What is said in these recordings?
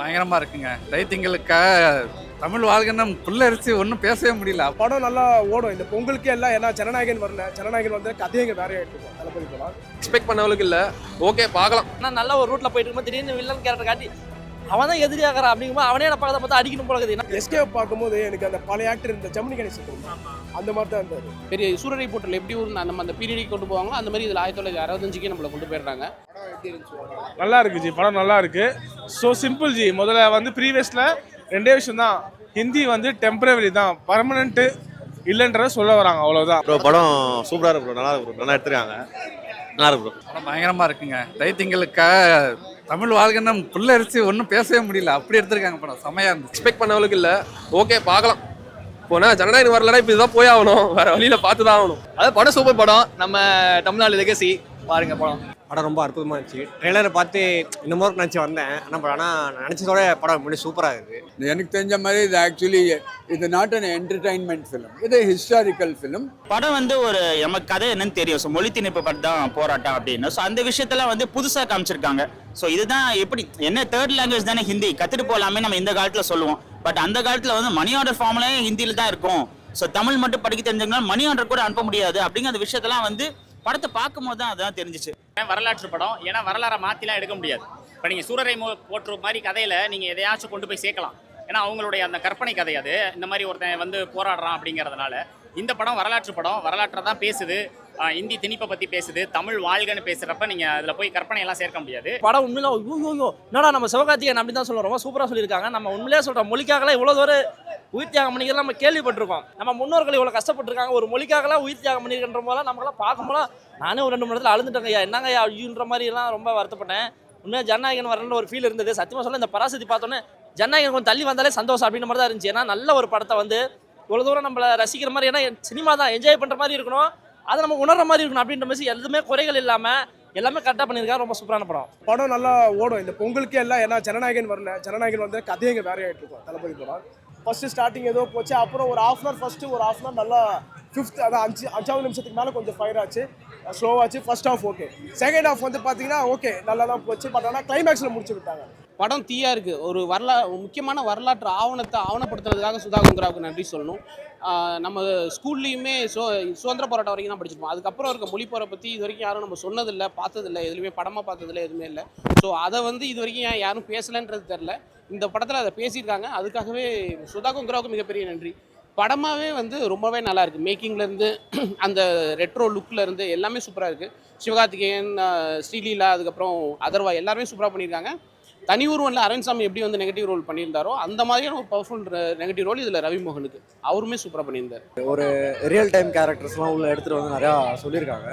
பயங்கரமா இருக்குங்க. ரைத்திங்களுக்காக தமிழ் வாழ்கனம் புல்லரிச்சு ஒன்றும் பேசவே முடியல. படம் நல்லா ஓடும் இந்த பொங்கலுக்கே எல்லாம். ஏன்னா ஜனநாயகன் வரல, ஜனநாயகன் வந்து கதையங்க வேற ஆயிட்டு தளபதி படம் எக்ஸ்பெக்ட் பண்ணவளுக்கு இல்லை, ஓகே பார்க்கலாம். ஆனால் நல்ல ஒரு ரூட்ல போயிட்டு இருக்கும்போது திடீர்னு வில்லன் கேரக்டர் காட்டி அவன் தான் எதிரியாகிறான் அப்படிங்கும்போது அவனே நான் பார்க்க பார்த்தா அடிக்கணும் போல இருக்குது. எஸ்கே பார்க்கும்போது எனக்கு அந்த பழைய ஆக்டர் இந்த ஜெமினி கணேசன் அந்த மாதிரி தான் இருந்தாரு. பெரிய சூரரை போட்டில் எப்படி ஒரு நம்ம அந்த பீரியடிக்கு கொண்டு போவாங்களோ அந்த மாதிரி இதில் 1965 நம்மளை கொண்டு போயிடுறாங்க. நல்லா இருக்கு ஜி, படம் நல்லா இருக்கு. So simple G. முதல்ல வந்து ப்ரீவியஸில் ரெண்டே விஷயம் தான், ஹிந்தி வந்து டெம்பரவரி தான், பர்மனெண்ட்டு இல்லைன்றத சொல்ல வராங்க, அவ்வளோதான். ப்ரோ படம் சூப்பராக இருக்கு ப்ரோ, நல்லா இருக்கு ப்ரோ, நல்லா எடுத்துருக்காங்க, நல்லா இருக்கு ப்ரோ. படம் பயங்கரமா இருக்குங்க. ரைத்திங்களுக்காக தமிழ் வாழ்கனம் புல்லரிச்சு ஒன்றும் பேசவே முடியல. அப்படி எடுத்திருக்காங்க படம், செமையா இருந்துச்சு. எக்ஸ்பெக்ட் பண்ணவளுக்கு இல்லை, ஓகே பார்க்கலாம். போனா ஜனநாயகம் வரலன்னா இப்போ இதுதான் போய் ஆகணும், வேற வழியில பார்த்து தான் ஆகணும். அதாவது படம் சூப்பர் படம், நம்ம தமிழ்நாடு லெகசி பாருங்க படம். படம் ரொம்ப அற்புதமாக இருந்துச்சு. ட்ரெய்லரை பார்த்து இன்னமும் நினச்சி வந்தேன். ஆனால் நினச்சதோட படம் முன்னாடி சூப்பராக இருக்குது. எனக்கு தெரிஞ்ச மாதிரி இது ஆக்சுவலி இது நாட் அன் என்டர்டைன்மெண்ட் ஃபிலிம், இது ஹிஸ்டாரிக்கல் ஃபிலிம். படம் வந்து ஒரு நமக்கு கதை என்னன்னு தெரியும். ஸோ மொழி திணிப்பு பற்றி தான் போராட்டம் அப்படின்னு. ஸோ அந்த விஷயத்தெல்லாம் வந்து புதுசாக காமிச்சிருக்காங்க. ஸோ இதுதான் எப்படி என்ன தேர்ட் லாங்குவேஜ் தானே ஹிந்தி, கற்றுட்டு போகலாமே நம்ம இந்த காலத்தில் சொல்லுவோம். பட் அந்த காலத்தில் வந்து மணி ஆர்டர் ஃபார்ம்லேயே ஹிந்தியில் தான் இருக்கும். ஸோ தமிழ் மட்டும் படிக்க தெரிஞ்சவங்களால மணி ஆர்டர் கூட அனுப்ப முடியாது அப்படிங்கிற அந்த விஷயத்தெல்லாம் வந்து படத்தை பார்க்கும் போது தான் அதான் தெரிஞ்சிச்சு. வரலாற்று படம், ஏன்னா வரலாறை மாற்றிலாம் எடுக்க முடியாது. இப்போ நீங்கள் சூரரை போற்று மாதிரி கதையில் நீங்கள் எதையாச்சும் கொண்டு போய் சேர்க்கலாம். ஏன்னா அவங்களுடைய அந்த கற்பனை கதை அது. இந்த மாதிரி ஒருத்தன் வந்து போராடுறான் அப்படிங்கிறதுனால இந்த படம் வரலாற்று படம், வரலாற்றை தான் பேசுது. இந்தி திணிப்பை பற்றி பேசுது, தமிழ் வாழ்கன்னு பேசுகிறப்ப நீங்கள் அதில் போய் கற்பனையெல்லாம் சேர்க்க முடியாது. படம் உண்மையில ஐயோ என்னடா நம்ம சிவகார்த்திகேயன் அப்படி தான் சொல்கிறோம், ரொம்ப சூப்பராக சொல்லியிருக்காங்க. நம்ம உண்மையிலே சொல்கிறோம், மொழிக்காகலாம் இவ்வளோ தூரம் உயிர் தியாகம் பண்ணிக்கிறத நம்ம கேள்விப்பட்டிருக்கோம். நம்ம முன்னோர்கள் இவ்வளோ கஷ்டப்பட்டுருக்காங்க, ஒரு மொழிக்காகலாம் உயிர் தியாகம் பண்ணியிருக்கின்ற போதெல்லாம் நம்மளாம் பார்க்கும்போது நானே ஒரு 2 மணி நேரத்தில் அழுந்துட்டேங்க. ஐயா என்னங்க ஐயா ஐயுன்ற மாதிரிலாம் ரொம்ப வருத்தப்பட்டேன். உண்மையாக ஜனநாயகன் வரணுன்ற ஒரு ஃபீல் இருந்தது. சத்தியமாக சொல்ல இந்த பராசக்தி பார்த்தோன்னே ஜனநாயகன் கொஞ்சம் தள்ளி வந்தாலே சந்தோஷம் அப்படின்ற மாதிரி தான் இருந்துச்சு. ஏன்னா நல்ல ஒரு படத்தை வந்து இவ்வளோ தூரம் நம்மளை ரசிக்கிற மாதிரி, ஏன்னா சினிமா தான் என்ஜாய் பண்ணுற மாதிரி இருக்கணும், அதை நம்ம உணர்ற மாதிரி இருக்கணும் அப்படின்ற மாதிரி எதுவுமே குறைகள் இல்லாமல் எல்லாமே கரெக்டாக பண்ணியிருக்காங்க. ரொம்ப சூப்பரான படம். படம் நல்லா ஓடும் இந்த பொங்கலுக்கே எல்லாம். ஏன்னா ஜனநாயகன் வரல, ஜனநாயகன் வந்து கதையங்க வேற ஆயிட்டு இருக்கும் தளபதி படம். ஃபர்ஸ்ட் ஸ்டார்டிங் ஏதோ போச்சு, அப்புறம் ஒரு ½ hour ஃபர்ஸ்ட் ஒரு ½ hour நல்லா ஃபிஃப்த் அதான் 5வது நிமிஷத்துக்கு மேலே கொஞ்சம் ஃபயர் ஆச்சு, ஸ்லோவாச்சு. First half okay, second half வந்து பார்த்தீங்கன்னா ஓகே நல்லா தான் போச்சு. பட் ஆனால் கிளைமேக்ஸில் முடிச்சு விட்டாங்க. படம் தீயா இருக்குது. ஒரு முக்கியமான வரலாற்று ஆவணத்தை ஆவணப்படுத்துறதுக்காக சுதா குங்கராவுக்கு நன்றி சொல்லணும். நம்ம ஸ்கூல்லையுமே சுதந்திர போராட்டம் வரைக்கும் தான் படிச்சிருப்போம். அதுக்கப்புறம் இருக்க மொழி போரை பற்றி இது வரைக்கும் யாரும் நம்ம சொன்னதில்லை, பார்த்ததில்லை, எதுவுமே படமாக பார்த்ததில்லை, எதுவுமே இல்லை. ஸோ அதை வந்து இது வரைக்கும் யாரும் பேசலைன்றது தெரில. இந்த படத்தில் அதை பேசியிருக்காங்க. அதுக்காகவே சுதா குங்கராவுக்கு மிகப்பெரிய நன்றி. படமாகவே வந்து ரொம்பவே நல்லா இருக்குது. மேக்கிங்லேருந்து அந்த ரெட்ரோ லுக்லேருந்து எல்லாமே சூப்பராக இருக்குது. சிவகார்த்திகேயன், ஸ்ரீலீலா, அதுக்கப்புறம் அதர்வா எல்லாருமே சூப்பராக பண்ணியிருக்காங்க. தனி உருவனில் அரவிந்த் சாமி எப்படி வந்து நெகட்டிவ் ரோல் பண்ணியிருந்தாரோ அந்த மாதிரியான ஒரு பவர்ஃபுல் நெகட்டிவ் ரோல் இதில் ரவிமோகனுக்கு அவருமே சூப்பராக பண்ணியிருந்தார். ஒரு ரியல் டைம் கேரக்டர்ஸ்லாம் உள்ள எடுத்துகிட்டு வந்து நிறையா சொல்லியிருக்காங்க.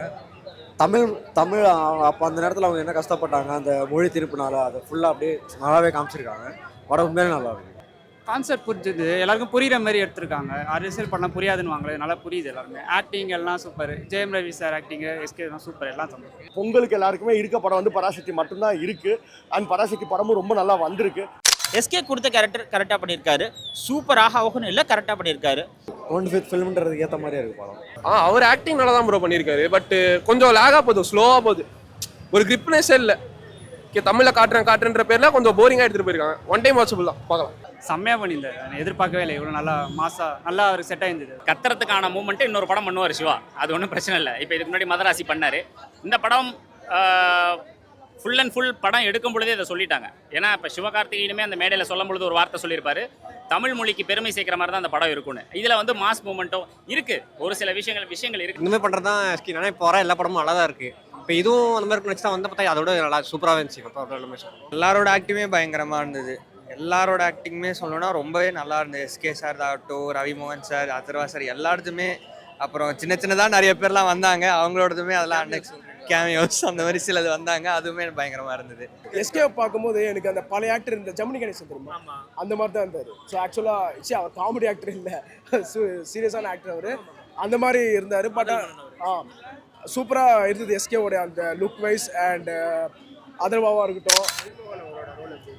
தமிழ் அப்போ அந்த நேரத்தில் அவங்க என்ன கஷ்டப்பட்டாங்க அந்த மொழி திருப்பினால அதை ஃபுல்லாக அப்படியே நல்லாவே காமிச்சிருக்காங்க. படம் உண்மையிலே நல்லா இருக்கு. கான்செப்ட் புரிஞ்சுது, எல்லாருக்கும் புரியுற மாதிரி எடுத்திருக்காங்க. அரசியல் பண்ண புரியாதுன்னு வாங்கல, நல்லா புரியுது எல்லாருமே. ஆக்டிங் எல்லாம் super. Jayam Ravi sir acting, SK தான் சூப்பர், எல்லாம் சூப்பர். பொங்கலுக்கு எல்லாருக்குமே இருக்க படம் வந்து பராசக்தி மட்டும்தான் இருக்கு. அண்ட் பராசக்தி படமும் ரொம்ப நல்லா வந்திருக்கு. எஸ்கே கொடுத்த கேரக்டர் கரெக்டாக பண்ணியிருக்காரு. சூப்பராக ஆகணும் இல்லை, கரெக்டாக பண்ணியிருக்காரு. 25th ஃபிலிம்ன்றதுக்கு ஏற்ற மாதிரியே இருக்கு படம். அவர் ஆக்டிங் நல்லா தான் ப்ரோ பண்ணியிருக்காரு. பட் கொஞ்சம் லேகாக போகுது, ஸ்லோவாக போகுது, ஒரு கிரிப்னஸே இல்லை. தமிழில் காட்டுறேன்ற பேரில் கொஞ்சம் போரிங்காக எடுத்துகிட்டு போயிருக்காங்க. ஒன் டைம் வாட்சபிள் தான், பார்க்கலாம். செம்மையாக பண்ணியிருந்தாரு, நான் எதிர்பார்க்கவே இல்லை இவ்வளோ நல்லா மாசா நல்லா அவர் செட் ஆயிருந்தது. கத்துறதுக்கான மூமெண்ட்டு இன்னொரு படம் பண்ணுவார் சிவா, அது ஒன்றும் பிரச்சனை இல்லை. இப்போ இதுக்கு முன்னாடி மதராசி பண்ணார். இந்த படம் ஃபுல் அண்ட் ஃபுல் படம் எடுக்கும் பொழுதே இதை சொல்லிட்டாங்க. ஏன்னா இப்போ சிவகார்த்திகேயனுமே அந்த மேடையில் சொல்லும் பொழுது ஒரு வார்த்தை சொல்லியிருப்பாரு, தமிழ் மொழிக்கு பெருமை சேர்க்கிற மாதிரி தான் அந்த படம் இருக்குன்னு. இதில் வந்து மாஸ் மூமெண்ட்டும் இருக்குது, ஒரு சில விஷயங்கள் இருக்குது. இனிமேல் பண்ணுறது தான் எஸ்கே. ஆனால் இப்போ வர எல்லா படமும் நல்லா தான் இருக்குது. இப்போ இதுவும் அந்த மாதிரி நினச்சி தான் வந்து பார்த்தா அதோட நல்லா சூப்பராக இருந்துச்சு. எல்லாரோட ஆக்டிங்குமே பயங்கரமாக இருந்தது. எல்லாரோட ஆக்டிங்குமே சொல்லணும்னா ரொம்பவே நல்லா இருந்தது. எஸ்கே சார் ஆகட்டும், ரவிமோகன் சார், அதர்வா சார், எல்லாருமே. அப்புறம் சின்னதாக நிறைய பேர்லாம் வந்தாங்க, அவங்களோடதுமே அதெல்லாம் அன்னைக்கு கேமியோஸ் அந்த மாதிரி சிலது வந்தாங்க, அதுவுமே பயங்கரமாக இருந்தது. எஸ்கே பார்க்கும்போது எனக்கு அந்த பழைய ஆக்டர் இந்த ஜெமினி கணேசன் தெரியுமா, அந்த மாதிரி தான் இருந்தார். ஸோ ஆக்சுவலாக அவர் காமெடி ஆக்டர் இல்லை, சீரியஸான ஆக்டர் அவர், அந்த மாதிரி இருந்தார். பட் சூப்பராக இருந்தது எஸ்கேவோடைய அந்த லுக் வைஸ் அண்ட் அதர்வாவாக இருக்கட்டும்.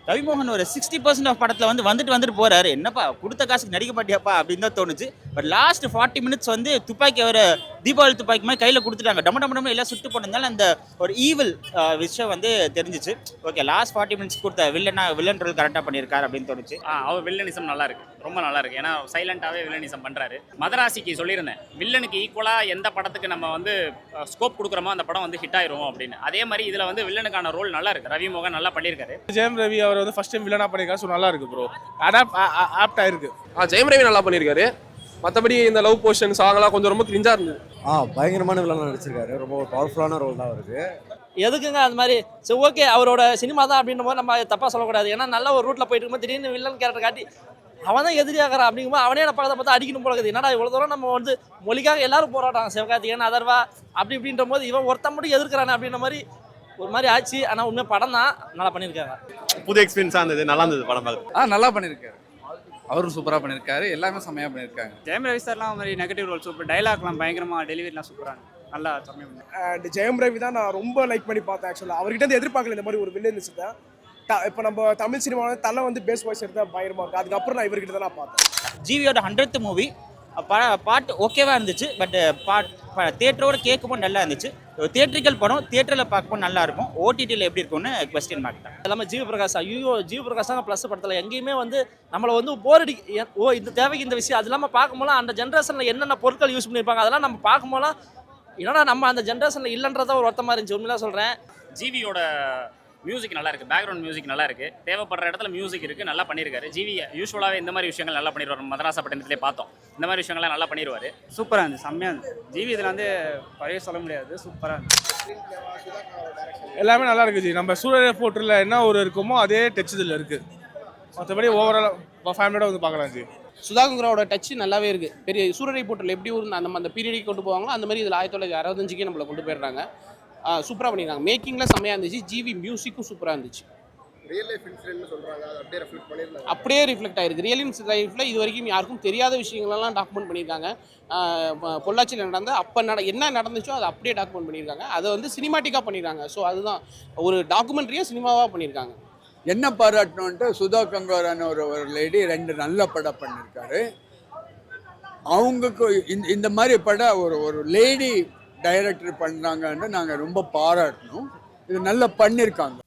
ரவிமோகன் ஒரு 60% ஆஃப் படத்தில் வந்துட்டு போறாரு. என்னப்பா கொடுத்த காசுக்கு நடிக்க மாட்டியாப்பா அப்படின்னு தான் தோணுச்சு. பட் லாஸ்ட் 40 minutes வந்து துப்பாக்கி அவர் தீபாவளி துப்பாக்கி மாதிரி கையில் கொடுத்துட்டாங்க. டம்ம எல்லாம் சுட்டு போனதுனால அந்த ஒரு ஈவில் விஷயம் வந்து தெரிஞ்சிச்சு. ஓகே, லாஸ்ட் 40 மினிட்ஸ் கொடுத்த வில்லன் ரோல் கரெக்டாக பண்ணியிருக்காரு அப்படின்னு தோணுச்சு. அவர் வில்லனிசம் நல்லா இருக்கு, ரொம்ப நல்லா இருக்கு. ஏன்னா சைலண்டாகவே வில்லனிசம் பண்ணுறாரு. மதராசிக்கு சொல்லியிருந்தேன், வில்லனுக்கு ஈக்குவலாக எந்த படத்துக்கு நம்ம வந்து ஸ்கோப் கொடுக்குறோமோ அந்த படம் வந்து ஹிட் ஆயிரும் அப்படின்னு. அதே மாதிரி இதில் வந்து வில்லனுக்கான ரோல் நல்லா இருக்கு. ரவி மோகன் நல்லா பண்ணியிருக்காரு. ஜெயம் ரவி அவர் வந்து ஃபர்ஸ்ட் டைம் வில்லனா பண்ணியிருக்காரு. ஸோ நல்லா இருக்கு ப்ரோ, ஆப்ட் ஆயிருக்கு. ஜெயம் ரவி நல்லா பண்ணியிருக்காரு. மற்றபடி இந்த லவ் போர்ஷன் சாங்லாம் கொஞ்சம் ரொம்ப கிரிஞ்சா இருந்தது. பயங்கரமான வில்லனா நடிச்சிருக்காரு. ரொம்ப ஒரு பவர்ஃபுல்லான ரோல் தான் அவருக்கு. எதுக்குங்க அந்த மாதிரி? சரி, ஓகே, அவரோட சினிமா தான் அப்படின்ற போது நம்ம தப்பாக சொல்லக்கூடாது. ஏன்னா நல்ல ஒரு ரூட்டில் போயிட்டு இருக்கும்போது திடீர்னு வில்லன் கேரக்டர் காட்டி அவன் தான் எதிரியாகிறான் அப்படிங்கும்போது அவனே நான் பக்கத்தை பார்த்து அடிக்கணும் போல இருக்குது. என்னடா இவ்வளோ தூரம் நம்ம வந்து மொழிக்காக எல்லாரும் போராட்டாங்க, சிவகார்த்திகேயன் அதர்வா அப்படி இப்படின்ற போது இவன் ஒருத்தன் மட்டும் எதிர்க்கிறானே அப்படின்ற மாதிரி ஒரு மாதிரி ஆச்சு. ஆனால் உண்மையாக படம் தான் நல்லா பண்ணியிருக்காங்க. புது எக்ஸ்பீரியன்ஸாக இருந்தது, நல்லா இருந்தது படம் பார்த்து. நல்லா பண்ணியிருக்காரு. அவரும் சூப்பராக பண்ணியிருக்காரு. எல்லாமே செம்மையாக பண்ணியிருக்காங்க. ஜெயம் ரவி சார்லாம் மாதிரி நெகட்டிவ் ரோல் சூப்பர், டைலாக்லாம் பயங்கரமாக, டெலிவரிலாம் சூப்பராக நல்லா செம்மையாக பண்ணி. அண்ட் ஜெயம் ரவி தான் நான் ரொம்ப லைக் பண்ணி பார்த்தேன். ஆக்சுவலாக அவர்கிட்ட இருந்து எதிர்பார்க்கல இந்த மாதிரி ஒரு வில்லன்ஸ் தான். இப்போ நம்ம தமிழ் சினிமாவில் தலை வந்து பேஸ் வாய்ஸ் எடுத்தால் பயங்கரமாக இருக்குது. அதுக்கப்புறம் நான் இவர்கிட்ட தான் நான் பார்த்தேன். ஜிவியோட 100th மூவி பாட்டு ஓகேவா இருந்துச்சு. பட் தியேட்டரோட கேட்கும்போது நல்லா இருந்துச்சு. தியேட்ரிக்கல் படம் தியேட்டரில் பார்க்கும்போது நல்லா இருக்கும். ஓடிடியில் எப்படி இருக்கும்னு கொஸ்டின் மார்க் தான். எல்லாமே ஜிவி பிரகாஷ், ஐயோ ஜிவி பிரகாஷ் தான் ப்ளஸ் படத்தில் எங்கேயுமே வந்து நம்மளை வந்து போர் அடி, ஓ இந்த தேவைக்கு இந்த விஷயம். அது இல்லாமல் பார்க்கும்போது அந்த ஜென்ரேஷனில் என்னென்ன பொருட்கள் யூஸ் பண்ணியிருப்பாங்க அதெல்லாம் நம்ம பார்க்கும்போது என்னடா நம்ம அந்த ஜென்ரேஷனில் இல்லைன்றத ஒரு வருத்தமாக இருந்துச்சு. உண்மையாக சொல்கிறேன். ஜிவியோட மியூசிக் நல்லா இருக்கு, பேக்ரவுண்ட் மியூசிக் நல்லா இருக்கு. தேவைப்படுற இடத்துல மியூசிக் இருக்கு, நல்லா பண்ணியிருக்காரு. ஜிவி யூஸ்வலாகவே இந்த மாதிரி விஷயங்கள் நல்லா பண்ணிடுவார். மதராசா பட்டணத்திலே பார்த்தோம், இந்த மாதிரி விஷயங்கள்லாம் நல்லா பண்ணிடுவார். சூப்பராக இருந்துச்சு, செம்மையாக இருந்துச்சு. ஜிவி இதில் வந்து குறைய சொல்ல முடியாது, சூப்பராக இருந்துச்சு. எல்லாமே நல்லா இருக்கு ஜி. நம்ம சூரிய போர்ட்டில் என்ன ஒரு இருக்குமோ அதே டச் இதில் இருக்குது. மற்றபடி ஓவராலாக ஃபேமிலியோட வந்து பார்க்கலாம் ஜி. சுதாகங்கரோட டச் நல்லாவே இருக்குது. பெரிய சூரரை போர்ட்டில் எப்படி ஒரு அந்த பீரியடுக்கு கொண்டு போவாங்களோ அந்த மாதிரி இதில் 1965 நம்மளை கொண்டு போயிடுறாங்க. சூப்பராக பண்ணியிருக்காங்க. மேக்கிங்கில் செம்மையாக இருந்துச்சு. ஜிவி மியூசிக்கும் சூப்பராக இருந்துச்சு. அப்படியே ரிஃப்ளெக்ட் ஆயிருக்கு. ரியல் லைஃப்பில் இது வரைக்கும் யாருக்கும் தெரியாத விஷயங்களெல்லாம் டாக்குமெண்ட் பண்ணியிருக்காங்க. பொள்ளாச்சியில் என்ன நடந்துச்சோ அதை அப்படியே டாக்குமெண்ட் பண்ணியிருக்காங்க. அதை வந்து சினிமாட்டிக்காக பண்ணியிருக்காங்க. ஸோ அதுதான் ஒரு டாக்குமெண்ட்ரியாக சினிமாவாக பண்ணியிருக்காங்க. என்ன பாராட்டணுன்ட்டு சுதா கங்காரான ஒரு லேடி 2 நல்ல படம் பண்ணியிருக்காரு. அவங்களுக்கு இந்த மாதிரி படம் ஒரு லேடி டைரக்டர் பண்ணுறாங்கன்னு நாங்கள் ரொம்ப பாராட்டணும். இது நல்லா பண்ணியிருக்காங்க.